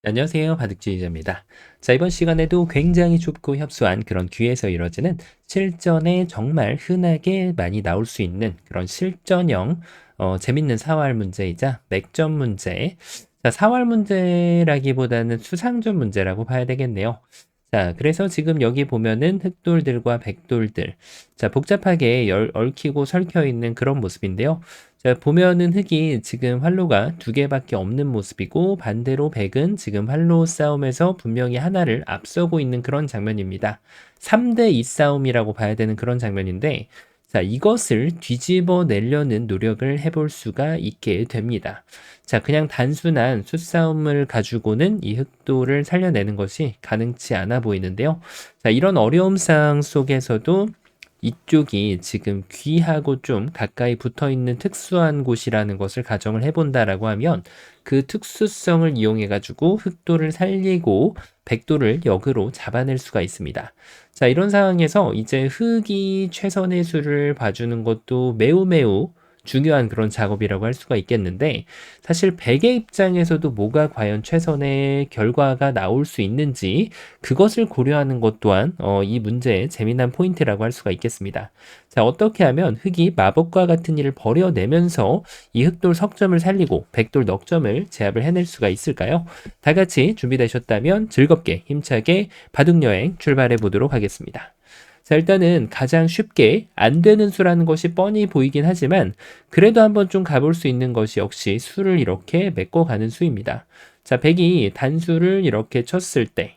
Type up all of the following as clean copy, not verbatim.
안녕하세요. 바둑지휘자입니다. 자, 이번 시간에도 굉장히 좁고 협소한 그런 귀에서 이루어지는 실전에 정말 흔하게 많이 나올 수 있는 그런 실전형 재밌는 사활 문제이자 맥점 문제. 자, 사활 문제라기보다는 수상전 문제라고 봐야 되겠네요. 자, 그래서 지금 여기 보면은 흑돌들과 백돌들. 자, 복잡하게 얽히고 설켜 있는 그런 모습인데요. 자, 보면은 흑이 지금 활로가 두 개밖에 없는 모습이고 반대로 백은 지금 활로 싸움에서 분명히 하나를 앞서고 있는 그런 장면입니다. 3대 2 싸움이라고 봐야 되는 그런 장면인데 자, 이것을 뒤집어 내려는 노력을 해볼 수가 있게 됩니다. 자, 그냥 단순한 수싸움을 가지고는 이 흑도를 살려내는 것이 가능치 않아 보이는데요. 자, 이런 어려움 상황 속에서도 이쪽이 지금 귀하고 좀 가까이 붙어 있는 특수한 곳이라는 것을 가정을 해본다라고 하면 그 특수성을 이용해 가지고 흑도를 살리고 백도를 역으로 잡아낼 수가 있습니다. 자, 이런 상황에서 이제 흑이 최선의 수를 봐주는 것도 매우 매우 중요한 그런 작업이라고 할 수가 있겠는데 사실 백의 입장에서도 뭐가 과연 최선의 결과가 나올 수 있는지 그것을 고려하는 것 또한 이 문제의 재미난 포인트라고 할 수가 있겠습니다. 자, 어떻게 하면 흑이 마법과 같은 일을 벌여내면서 이 흑돌 석점을 살리고 백돌 넉점을 제압을 해낼 수가 있을까요? 다 같이 준비되셨다면 즐겁게 힘차게 바둑여행 출발해 보도록 하겠습니다. 자, 일단은 가장 쉽게 안 되는 수라는 것이 뻔히 보이긴 하지만 그래도 한번 좀 가볼 수 있는 것이 역시 수를 이렇게 메꿔가는 수입니다. 자, 백이 단수를 이렇게 쳤을 때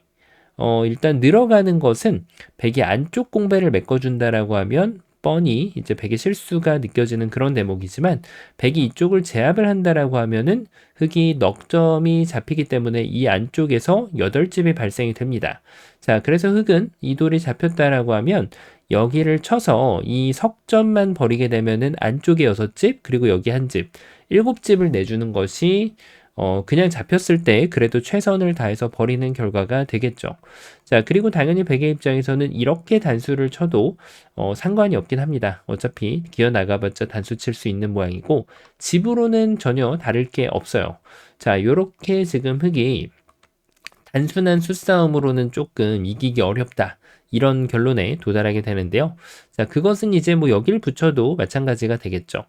일단 늘어가는 것은 백이 안쪽 공배를 메꿔준다라고 하면 뻔히 이제 백의 실수가 느껴지는 그런 대목이지만 백이 이쪽을 제압을 한다라고 하면은 흑이 넉점이 잡히기 때문에 이 안쪽에서 8집이 발생이 됩니다. 자, 그래서 흑은 이 돌이 잡혔다라고 하면 여기를 쳐서 이 석점만 버리게 되면은 안쪽에 6집 그리고 여기 한 집, 7집을 내주는 것이 그냥 잡혔을 때 그래도 최선을 다해서 버리는 결과가 되겠죠. 자, 그리고 당연히 백의 입장에서는 이렇게 단수를 쳐도 상관이 없긴 합니다. 어차피 기어 나가봤자 단수 칠 수 있는 모양이고 집으로는 전혀 다를 게 없어요. 자, 요렇게 지금 흑이 단순한 수싸움으로는 조금 이기기 어렵다. 이런 결론에 도달하게 되는데요. 자, 그것은 이제 뭐 여길 붙여도 마찬가지가 되겠죠.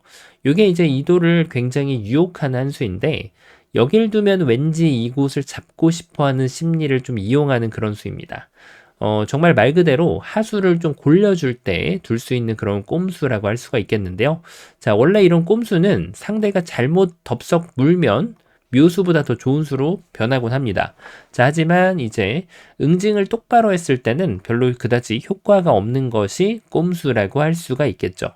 요게 이제 이도를 굉장히 유혹하는 한 수인데 여길 두면 왠지 이곳을 잡고 싶어 하는 심리를 좀 이용하는 그런 수입니다. 정말 말 그대로 하수를 좀 골려줄 때 둘 수 있는 그런 꼼수라고 할 수가 있겠는데요. 자, 원래 이런 꼼수는 상대가 잘못 덥석 물면 묘수보다 더 좋은 수로 변하곤 합니다. 자, 하지만 이제 응징을 똑바로 했을 때는 별로 그다지 효과가 없는 것이 꼼수라고 할 수가 있겠죠.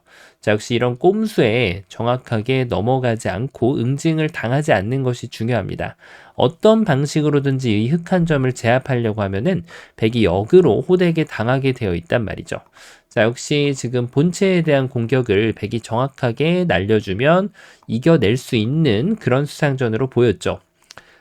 자, 역시 이런 꼼수에 정확하게 넘어가지 않고 응징을 당하지 않는 것이 중요합니다. 어떤 방식으로든지 이 흑한 점을 제압하려고 하면은 백이 역으로 호되게 당하게 되어 있단 말이죠. 자, 역시 지금 본체에 대한 공격을 백이 정확하게 날려주면 이겨낼 수 있는 그런 수상전으로 보였죠.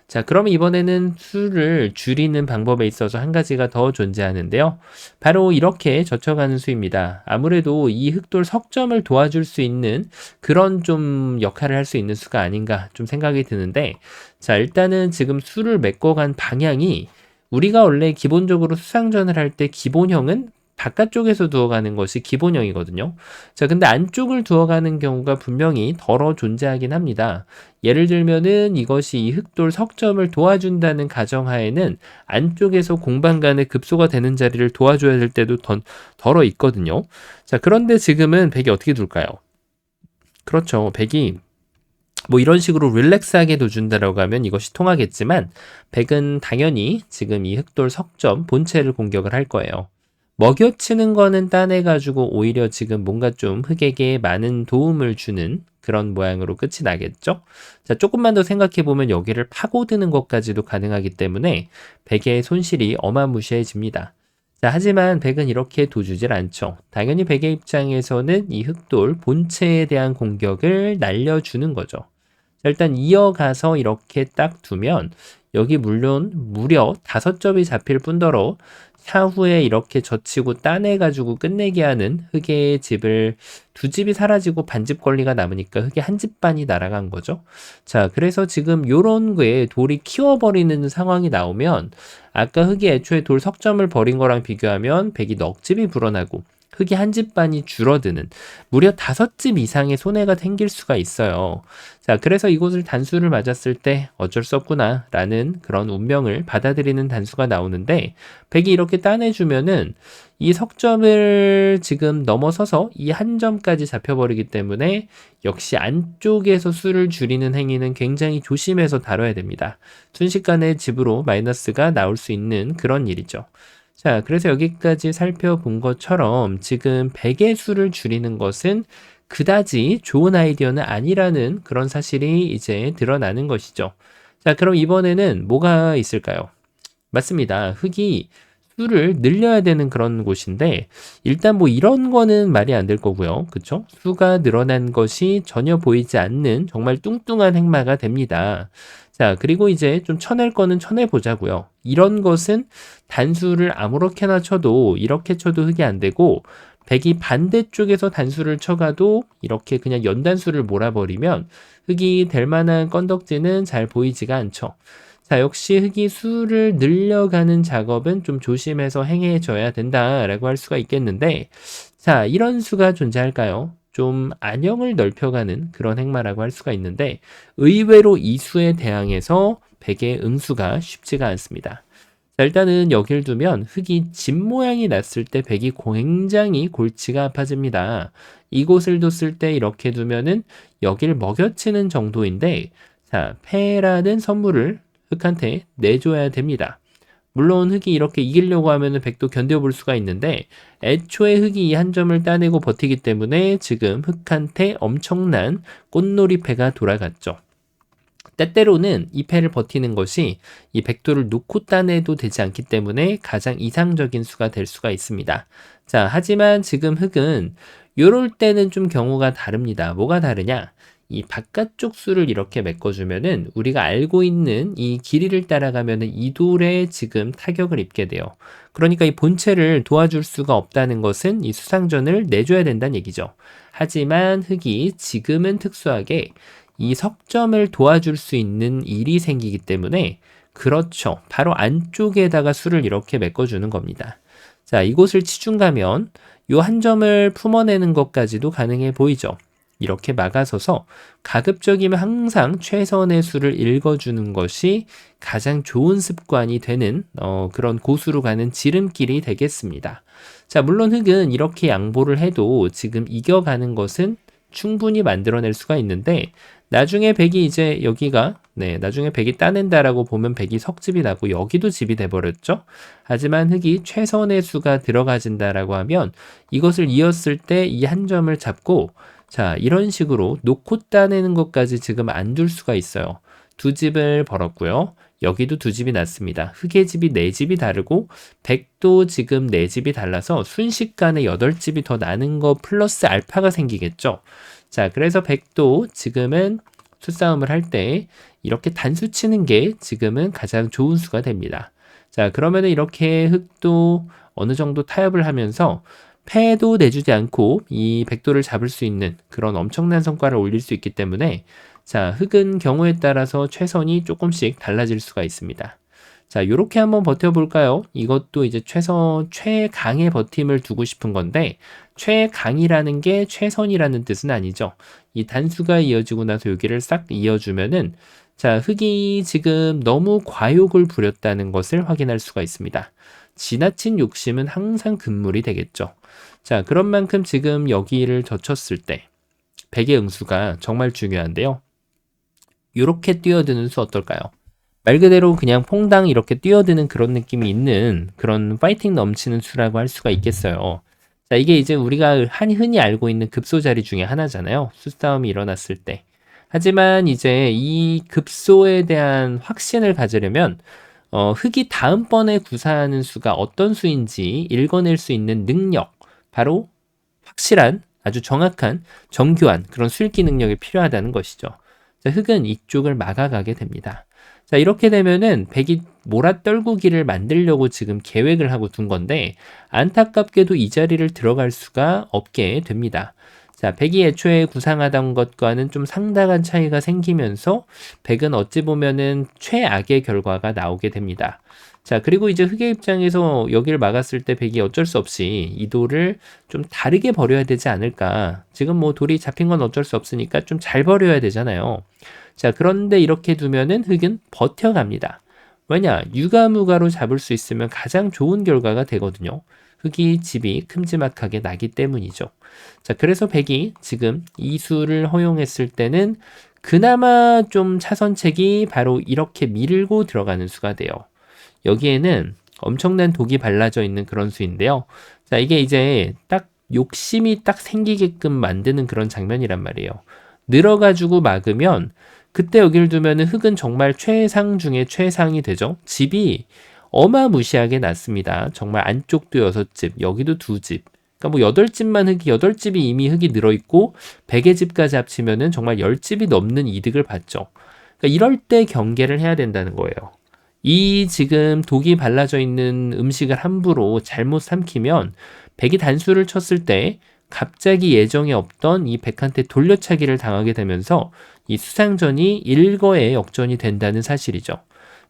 자, 그럼 이번에는 수를 줄이는 방법에 있어서 한 가지가 더 존재하는데요. 바로 이렇게 젖혀가는 수입니다. 아무래도 이 흑돌 석점을 도와줄 수 있는 그런 좀 역할을 할 수 있는 수가 아닌가 좀 생각이 드는데, 자, 일단은 지금 수를 메꿔간 방향이 우리가 원래 기본적으로 수상전을 할 때 기본형은 바깥쪽에서 두어가는 것이 기본형이거든요. 자, 근데 안쪽을 두어가는 경우가 분명히 덜어 존재하긴 합니다. 예를 들면은 이것이 이 흑돌 석점을 도와준다는 가정하에는 안쪽에서 공방 간의 급소가 되는 자리를 도와줘야 될 때도 덜어 있거든요. 자, 그런데 지금은 백이 어떻게 둘까요? 그렇죠. 백이 뭐 이런 식으로 릴렉스하게 둬준다라고 하면 이것이 통하겠지만 백은 당연히 지금 이 흑돌 석점 본체를 공격을 할 거예요. 먹여치는 거는 따내가지고 오히려 지금 뭔가 좀 흑에게 많은 도움을 주는 그런 모양으로 끝이 나겠죠? 자, 조금만 더 생각해보면 여기를 파고드는 것까지도 가능하기 때문에 백의 손실이 어마무시해집니다. 자, 하지만 백은 이렇게 둬주질 않죠. 당연히 백의 입장에서는 이 흑돌 본체에 대한 공격을 날려주는 거죠. 일단 이어가서 이렇게 딱 두면 여기 물론 무려 5점이 잡힐 뿐더러 차후에 이렇게 젖히고 따내가지고 끝내게 하는 흙의 집을 2집이 사라지고 반집 권리가 남으니까 흙의 한 집반이 날아간 거죠. 자, 그래서 지금 요런 거에 돌이 키워버리는 상황이 나오면 아까 흙이 애초에 돌 석점을 버린 거랑 비교하면 백이 넉 집이 불어나고 흙이 한 집반이 줄어드는 무려 5집 이상의 손해가 생길 수가 있어요. 자, 그래서 이곳을 단수를 맞았을 때 어쩔 수 없구나 라는 그런 운명을 받아들이는 단수가 나오는데 백이 이렇게 따내주면은 이 석점을 지금 넘어서서 이 한 점까지 잡혀버리기 때문에 역시 안쪽에서 수를 줄이는 행위는 굉장히 조심해서 다뤄야 됩니다. 순식간에 집으로 마이너스가 나올 수 있는 그런 일이죠. 자, 그래서 여기까지 살펴본 것처럼 지금 백의 수를 줄이는 것은 그다지 좋은 아이디어는 아니라는 그런 사실이 이제 드러나는 것이죠. 자, 그럼 이번에는 뭐가 있을까요? 맞습니다. 흙이 수를 늘려야 되는 그런 곳인데 일단 뭐 이런 거는 말이 안 될 거고요. 그쵸? 수가 늘어난 것이 전혀 보이지 않는 정말 뚱뚱한 행마가 됩니다. 자, 그리고 이제 좀 쳐낼 거는 쳐내보자고요. 이런 것은 단수를 아무렇게나 쳐도 이렇게 쳐도 흙이 안 되고 백이 반대쪽에서 단수를 쳐가도 이렇게 그냥 연단수를 몰아버리면 흙이 될 만한 건덕지는 잘 보이지가 않죠. 자, 역시 흙이 수를 늘려가는 작업은 좀 조심해서 행해줘야 된다라고 할 수가 있겠는데, 자, 이런 수가 존재할까요? 좀 안형을 넓혀가는 그런 행마라고 할 수가 있는데, 의외로 이 수에 대항해서 백의 응수가 쉽지가 않습니다. 자, 일단은 여길 두면 흙이 집 모양이 났을 때 백이 굉장히 골치가 아파집니다. 이곳을 뒀을 때 이렇게 두면은 여길 먹여치는 정도인데, 자, 패라는 선물을 흙한테 내줘야 됩니다. 물론 흙이 이렇게 이기려고 하면은 백도 견뎌볼 수가 있는데 애초에 흙이 이 한 점을 따내고 버티기 때문에 지금 흙한테 엄청난 꽃놀이 패가 돌아갔죠. 때때로는 이 패를 버티는 것이 이 백도를 놓고 따내도 되지 않기 때문에 가장 이상적인 수가 될 수가 있습니다. 자, 하지만 지금 흙은 요럴 때는 좀 경우가 다릅니다. 뭐가 다르냐? 이 바깥쪽 수를 이렇게 메꿔주면은 우리가 알고 있는 이 길이를 따라가면은 이 돌에 지금 타격을 입게 돼요. 그러니까 이 본체를 도와줄 수가 없다는 것은 이 수상전을 내줘야 된다는 얘기죠. 하지만 흙이 지금은 특수하게 이 석점을 도와줄 수 있는 일이 생기기 때문에 그렇죠. 바로 안쪽에다가 수를 이렇게 메꿔주는 겁니다. 자, 이곳을 치중 가면 요 한 점을 품어내는 것까지도 가능해 보이죠. 이렇게 막아서서 가급적이면 항상 최선의 수를 읽어주는 것이 가장 좋은 습관이 되는 그런 고수로 가는 지름길이 되겠습니다. 자, 물론 흙은 이렇게 양보를 해도 지금 이겨가는 것은 충분히 만들어낼 수가 있는데 나중에 백이 이제 여기가 나중에 백이 따낸다라고 보면 백이 석집이 나고 여기도 집이 돼버렸죠. 하지만 흙이 최선의 수가 들어가진다라고 하면 이것을 이었을 때 이 한 점을 잡고 자, 이런 식으로 놓고 따내는 것까지 지금 안 둘 수가 있어요. 2집을 벌었고요. 여기도 2집이 났습니다. 흙의 집이 4집이 다르고 백도 지금 4집이 달라서 순식간에 8집이 더 나는 거 플러스 알파가 생기겠죠. 자, 그래서 백도 지금은 수싸움을 할 때 이렇게 단수 치는 게 지금은 가장 좋은 수가 됩니다. 자, 그러면은 이렇게 흙도 어느 정도 타협을 하면서 패도 내주지 않고 이 백도를 잡을 수 있는 그런 엄청난 성과를 올릴 수 있기 때문에 자, 흙은 경우에 따라서 최선이 조금씩 달라질 수가 있습니다. 자, 요렇게 한번 버텨볼까요? 이것도 이제 최강의 버팀을 두고 싶은 건데 최강이라는 게 최선이라는 뜻은 아니죠. 이 단수가 이어지고 나서 여기를 싹 이어주면은 자, 흙이 지금 너무 과욕을 부렸다는 것을 확인할 수가 있습니다. 지나친 욕심은 항상 금물이 되겠죠. 자, 그런 만큼 지금 여기를 젖혔을 때 백의 응수가 정말 중요한데요. 이렇게 뛰어드는 수 어떨까요? 말 그대로 그냥 퐁당 이렇게 뛰어드는 그런 느낌이 있는 그런 파이팅 넘치는 수라고 할 수가 있겠어요. 자, 이게 이제 우리가 흔히 알고 있는 급소 자리 중에 하나잖아요. 수싸움이 일어났을 때. 하지만 이제 이 급소에 대한 확신을 가지려면 흙이 다음번에 구사하는 수가 어떤 수인지 읽어낼 수 있는 능력, 바로 확실한 아주 정확한 정교한 그런 수읽기 능력이 필요하다는 것이죠. 자, 흙은 이쪽을 막아가게 됩니다. 자, 이렇게 되면은 백이 몰아떨구기를 만들려고 지금 계획을 하고 둔 건데 안타깝게도 이 자리를 들어갈 수가 없게 됩니다. 자, 백이 애초에 구상하던 것과는 좀 상당한 차이가 생기면서 백은 어찌 보면은 최악의 결과가 나오게 됩니다. 자, 그리고 이제 흑의 입장에서 여기를 막았을 때 백이 어쩔 수 없이 이 돌을 좀 다르게 버려야 되지 않을까. 지금 뭐 돌이 잡힌 건 어쩔 수 없으니까 좀 잘 버려야 되잖아요. 자, 그런데 이렇게 두면은 흑은 버텨갑니다. 왜냐? 유가무가로 잡을 수 있으면 가장 좋은 결과가 되거든요. 흑이 집이 큼지막하게 나기 때문이죠. 자, 그래서 백이 지금 이 수를 허용했을 때는 그나마 좀 차선책이 바로 이렇게 밀고 들어가는 수가 돼요. 여기에는 엄청난 독이 발라져 있는 그런 수인데요. 자, 이게 이제 딱 욕심이 딱 생기게끔 만드는 그런 장면이란 말이에요. 늘어가지고 막으면 그때 여기를 두면은 흑은 정말 최상 중에 최상이 되죠. 집이 어마무시하게 났습니다. 정말 안쪽도 6집, 여기도 2집. 그러니까 뭐 8집만 흑이 8집이 이미 흑이 늘어 있고 100의 집까지 합치면은 정말 10집이 넘는 이득을 봤죠. 그러니까 이럴 때 경계를 해야 된다는 거예요. 이 지금 독이 발라져 있는 음식을 함부로 잘못 삼키면 백이 단수를 쳤을 때 갑자기 예정에 없던 이 백한테 돌려차기를 당하게 되면서 이 수상전이 일거에 역전이 된다는 사실이죠.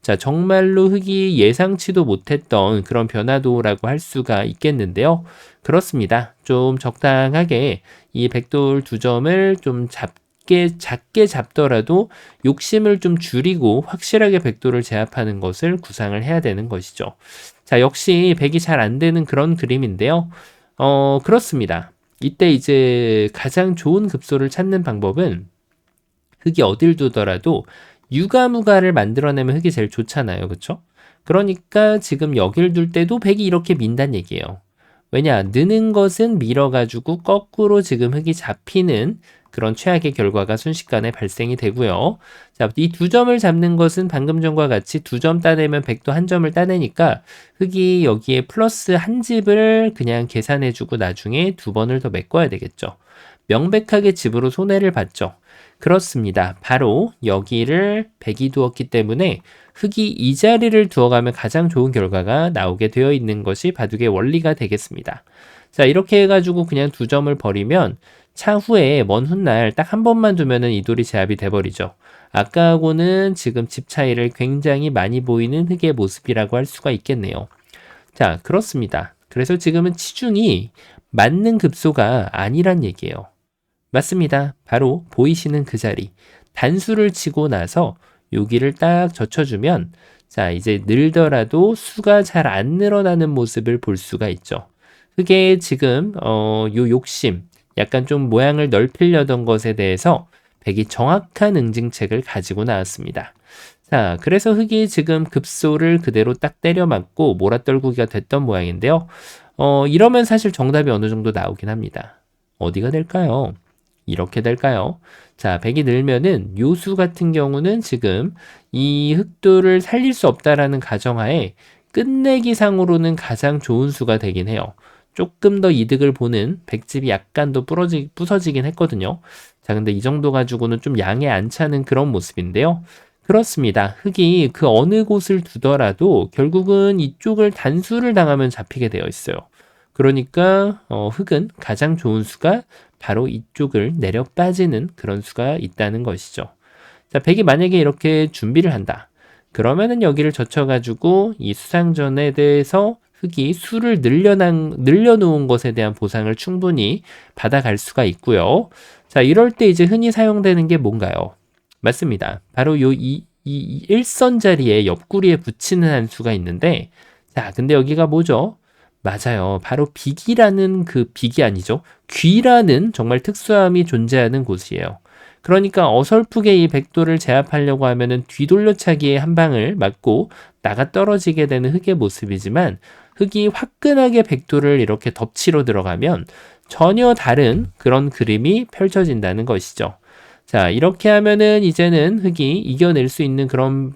자, 정말로 흑이 예상치도 못했던 그런 변화도라고 할 수가 있겠는데요. 그렇습니다. 좀 적당하게 이 백돌 2점을 좀 작게 잡더라도 욕심을 좀 줄이고 확실하게 백도를 제압하는 것을 구상을 해야 되는 것이죠. 자, 역시 백이 잘 안 되는 그런 그림인데요. 그렇습니다. 이때 이제 가장 좋은 급소를 찾는 방법은 흑이 어딜 두더라도 유가무가를 만들어내면 흑이 제일 좋잖아요. 그렇죠? 그러니까 지금 여길 둘 때도 백이 이렇게 민단 얘기예요. 왜냐? 느는 것은 밀어가지고 거꾸로 지금 흑이 잡히는 그런 최악의 결과가 순식간에 발생이 되고요. 자, 이 2점을 잡는 것은 방금 전과 같이 2점 따내면 백도 1점을 따내니까 흑이 여기에 플러스 1집을 그냥 계산해주고 나중에 2번을 더 메꿔야 되겠죠. 명백하게 집으로 손해를 봤죠. 그렇습니다. 바로 여기를 백이 두었기 때문에 흑이 이 자리를 두어가면 가장 좋은 결과가 나오게 되어 있는 것이 바둑의 원리가 되겠습니다. 자, 이렇게 해가지고 그냥 2점을 버리면 차후에 먼 훗날 딱 한 번만 두면은 이 돌이 제압이 돼버리죠. 아까하고는 지금 집 차이를 굉장히 많이 보이는 흑의 모습이라고 할 수가 있겠네요. 자, 그렇습니다. 그래서 지금은 치중이 맞는 급소가 아니란 얘기예요. 맞습니다. 바로 보이시는 그 자리. 단수를 치고 나서 여기를 딱 젖혀주면 자, 이제 늘더라도 수가 잘 안 늘어나는 모습을 볼 수가 있죠. 그게 지금 요 욕심, 약간 좀 모양을 넓히려던 것에 대해서 백이 정확한 응징책을 가지고 나왔습니다. 자, 그래서 흑이 지금 급소를 그대로 딱 때려 맞고 몰아떨구기가 됐던 모양인데요. 이러면 사실 정답이 어느 정도 나오긴 합니다. 어디가 될까요? 이렇게 될까요? 자, 백이 늘면은 요수 같은 경우는 지금 이 흑도를 살릴 수 없다라는 가정하에 끝내기상으로는 가장 좋은 수가 되긴 해요. 조금 더 이득을 보는 백집이 약간 더 부서지긴 했거든요. 자, 근데 이 정도 가지고는 좀 양에 안 차는 그런 모습인데요. 그렇습니다. 흑이 그 어느 곳을 두더라도 결국은 이쪽을 단수를 당하면 잡히게 되어 있어요. 그러니까 흑은 가장 좋은 수가 바로 이쪽을 내려 빠지는 그런 수가 있다는 것이죠. 자, 백이 만약에 이렇게 준비를 한다. 그러면은 여기를 젖혀가지고 이 수상전에 대해서 흑이 수를 늘려놓은 것에 대한 보상을 충분히 받아갈 수가 있고요. 자, 이럴 때 이제 흔히 사용되는 게 뭔가요? 맞습니다. 바로 이 일선 자리에 옆구리에 붙이는 한 수가 있는데, 자, 근데 여기가 뭐죠? 맞아요. 바로 비기라는 그 비기 아니죠. 귀라는 정말 특수함이 존재하는 곳이에요. 그러니까 어설프게 이 백도를 제압하려고 하면은 뒤돌려차기에 한 방을 맞고 나가 떨어지게 되는 흑의 모습이지만 흑이 화끈하게 백도를 이렇게 덮치러 들어가면 전혀 다른 그런 그림이 펼쳐진다는 것이죠. 자, 이렇게 하면은 이제는 흑이 이겨낼 수 있는 그런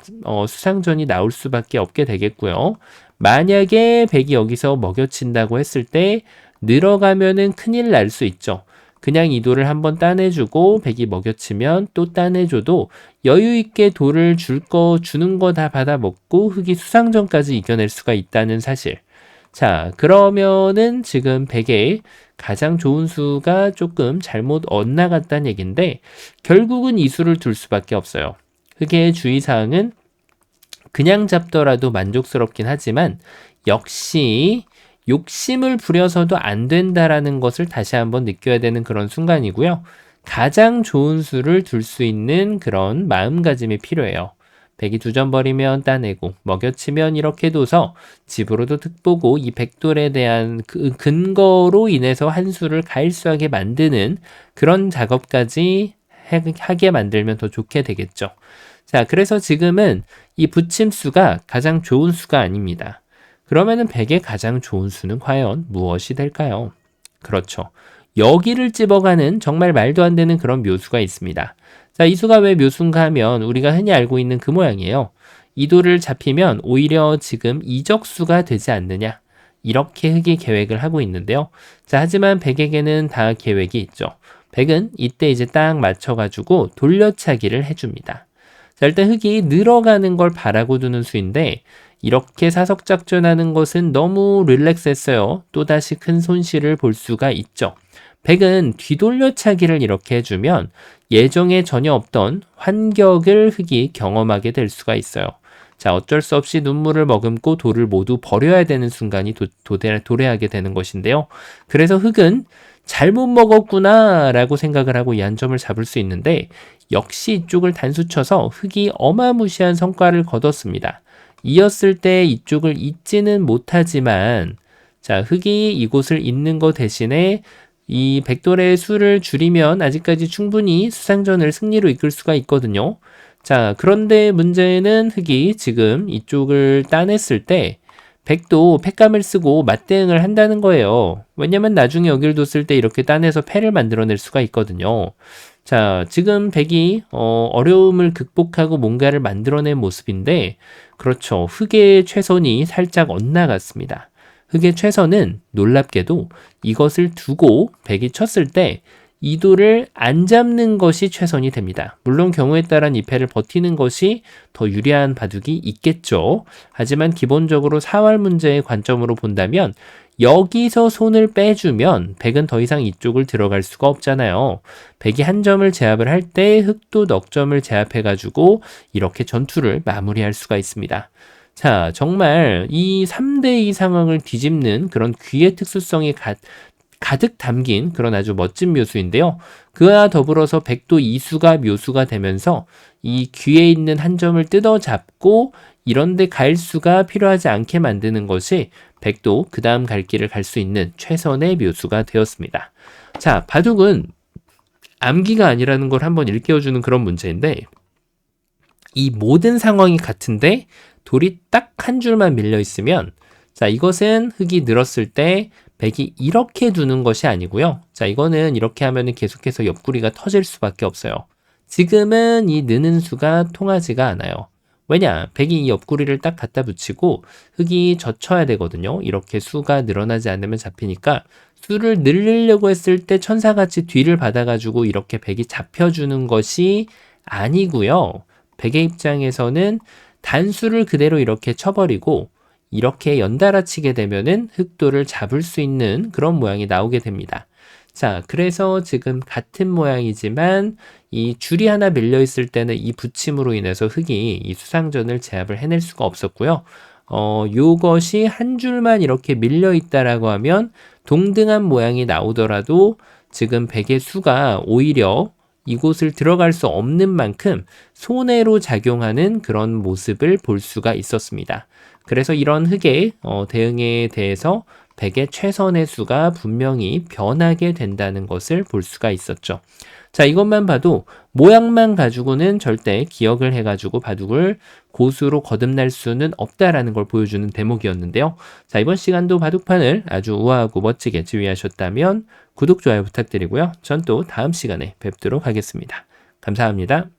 수상전이 나올 수밖에 없게 되겠고요. 만약에 백이 여기서 먹여친다고 했을 때 늘어가면은 큰일 날 수 있죠. 그냥 이 돌을 한번 따내주고 백이 먹여치면 또 따내줘도 여유있게 돌을 주는 거 다 받아먹고 흑이 수상전까지 이겨낼 수가 있다는 사실. 자, 그러면은 지금 백의 가장 좋은 수가 조금 잘못 엇나갔다는 얘기인데 결국은 이 수를 둘 수밖에 없어요. 흑의 주의사항은 그냥 잡더라도 만족스럽긴 하지만 역시 욕심을 부려서도 안 된다라는 것을 다시 한번 느껴야 되는 그런 순간이고요. 가장 좋은 수를 둘 수 있는 그런 마음가짐이 필요해요. 백이 2점 버리면 따내고 먹여치면 이렇게 둬서 집으로도 득보고 이 백돌에 대한 그 근거로 인해서 한 수를 가일수하게 만드는 그런 작업까지 하게 만들면 더 좋게 되겠죠. 자, 그래서 지금은 이 붙임수가 가장 좋은 수가 아닙니다. 그러면은 100의 가장 좋은 수는 과연 무엇이 될까요? 그렇죠. 여기를 찝어가는 정말 말도 안 되는 그런 묘수가 있습니다. 자, 이 수가 왜 묘수인가 하면 우리가 흔히 알고 있는 그 모양이에요. 이 돌을 잡히면 오히려 지금 이적수가 되지 않느냐. 이렇게 흑이 계획을 하고 있는데요. 자, 하지만 100에게는 다 계획이 있죠. 100은 이때 이제 딱 맞춰가지고 돌려차기를 해줍니다. 자, 일단 흑이 늘어가는 걸 바라고 두는 수인데 이렇게 사석작전하는 것은 너무 릴렉스했어요. 또다시 큰 손실을 볼 수가 있죠. 100은 뒤돌려차기를 이렇게 해주면 예정에 전혀 없던 환격을 흑이 경험하게 될 수가 있어요. 자, 어쩔 수 없이 눈물을 머금고 돌을 모두 버려야 되는 순간이 도래하게 되는 것인데요. 그래서 흑은 잘못 먹었구나 라고 생각을 하고 이 한 점을 잡을 수 있는데 역시 이쪽을 단수 쳐서 흑이 어마무시한 성과를 거뒀습니다. 이었을 때 이쪽을 잇지는 못하지만 자, 흑이 이곳을 잇는 것 대신에 이 백돌의 수를 줄이면 아직까지 충분히 수상전을 승리로 이끌 수가 있거든요. 자, 그런데 문제는 흑이 지금 이쪽을 따냈을 때 백도 패감을 쓰고 맞대응을 한다는 거예요. 왜냐면 나중에 여기를 뒀을 때 이렇게 따내서 패를 만들어낼 수가 있거든요. 자, 지금 백이 어려움을 극복하고 뭔가를 만들어낸 모습인데 그렇죠. 흑의 최선이 살짝 엇나갔습니다. 흑의 최선은 놀랍게도 이것을 두고 백이 쳤을 때 이 돌을 안 잡는 것이 최선이 됩니다. 물론 경우에 따른 이 패를 버티는 것이 더 유리한 바둑이 있겠죠. 하지만 기본적으로 사활 문제의 관점으로 본다면 여기서 손을 빼주면 백은 더 이상 이쪽을 들어갈 수가 없잖아요. 백이 한 점을 제압을 할 때 흑도 넉 점을 제압해가지고 이렇게 전투를 마무리할 수가 있습니다. 자, 정말 이 3대2 상황을 뒤집는 그런 귀의 특수성이 가득 담긴 그런 아주 멋진 묘수인데요. 그와 더불어서 백도 이수가 묘수가 되면서 이 귀에 있는 한 점을 뜯어 잡고 이런데 갈 수가 필요하지 않게 만드는 것이 백도 그 다음 갈 길을 갈 수 있는 최선의 묘수가 되었습니다. 자, 바둑은 암기가 아니라는 걸 한번 일깨워주는 그런 문제인데 이 모든 상황이 같은데 돌이 딱 한 줄만 밀려 있으면 자, 이것은 흑이 늘었을 때 백이 이렇게 두는 것이 아니고요. 자, 이거는 이렇게 하면은 계속해서 옆구리가 터질 수밖에 없어요. 지금은 이 느는 수가 통하지가 않아요. 왜냐? 백이 이 옆구리를 딱 갖다 붙이고 흑이 젖혀야 되거든요. 이렇게 수가 늘어나지 않으면 잡히니까 수를 늘리려고 했을 때 천사같이 뒤를 받아가지고 이렇게 백이 잡혀주는 것이 아니고요. 백의 입장에서는 단수를 그대로 이렇게 쳐버리고 이렇게 연달아 치게 되면은 흑도를 잡을 수 있는 그런 모양이 나오게 됩니다. 자, 그래서 지금 같은 모양이지만 이 줄이 하나 밀려 있을 때는 이 붙임으로 인해서 흑이 이 수상전을 제압을 해낼 수가 없었고요. 요것이 한 줄만 이렇게 밀려 있다라고 하면 동등한 모양이 나오더라도 지금 백의 수가 오히려 이곳을 들어갈 수 없는 만큼 손해로 작용하는 그런 모습을 볼 수가 있었습니다. 그래서 이런 흑의 대응에 대해서 백의 최선의 수가 분명히 변하게 된다는 것을 볼 수가 있었죠. 자, 이것만 봐도 모양만 가지고는 절대 기억을 해가지고 바둑을 고수로 거듭날 수는 없다라는 걸 보여주는 대목이었는데요. 자, 이번 시간도 바둑판을 아주 우아하고 멋지게 지휘하셨다면 구독, 좋아요 부탁드리고요. 전 또 다음 시간에 뵙도록 하겠습니다. 감사합니다.